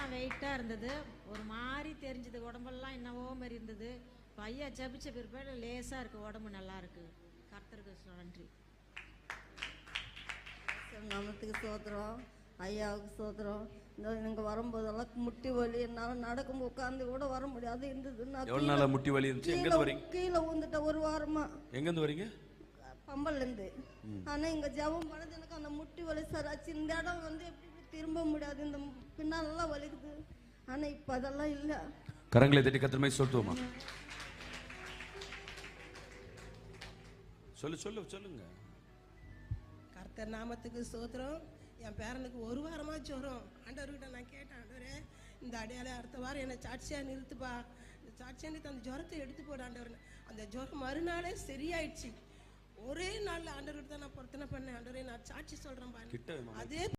காலெல்லாம் வெயிட்டாக இருந்தது, ஒரு மாதிரி தெரிஞ்சது, உடம்பெல்லாம் என்னவோ மாதிரி இருந்தது. இப்போ ஐயா ஜபிச்ச பிற்பாடு லேசாக இருக்குது, உடம்பு நல்லா இருக்கு. கர்த்தருக்கு நன்றி. நாமத்துக்கு சோத்திரம், ஐயாவுக்கு சோத்திரம். இந்த இங்கே வரும்போதெல்லாம் முட்டி வலி, என்னால் நடக்கும் உட்காந்து கூட வர முடியாது இருந்தது. எவ்வளவு நாளா முட்டி வலி இருந்துச்சு? எங்க வரீங்க? கீழே ஊந்துட்ட ஒரு வாரமா. எங்க இருந்து வரீங்க? பம்பல்லேருந்து. ஆனால் இங்கே ஜெபம் பண்ணது எனக்கு அந்த முட்டி வலி சார் ஆச்சு. இந்த இடம் வந்து எப்படி திரும்ப முடியாது, இந்த பின்னாலெல்லாம் வலிக்குது. ஆனால் இப்போ அதெல்லாம் இல்லை. கரங்களை தட்டி கத்திரமே சொல்லுவோமா? சொல்லுங்க. கர்த்தர் நாமத்துக்கு ஸ்தோத்திரம். என் பேரனுக்கு ஒரு வாரமா ஜுரம். ஆண்டவர்கிட்ட நான் கேட்டேன், ஆண்டவரே இந்த அடையாளம் அடுத்த வாரம் என்னை சாட்சியா நிறுத்துப்பா, இந்த சாட்சியா நிறுத்து, அந்த ஜுரத்தை எடுத்து போட ஆண்டவர். அந்த ஜுரம் மறுநாளே சரியாயிடுச்சு. ஒரே நாள்ல ஆண்டவர்கிட்ட தான் நான் பொருத்தனை பண்ணேன். ஆண்டவரே நான் சாட்சி சொல்றேன், அதே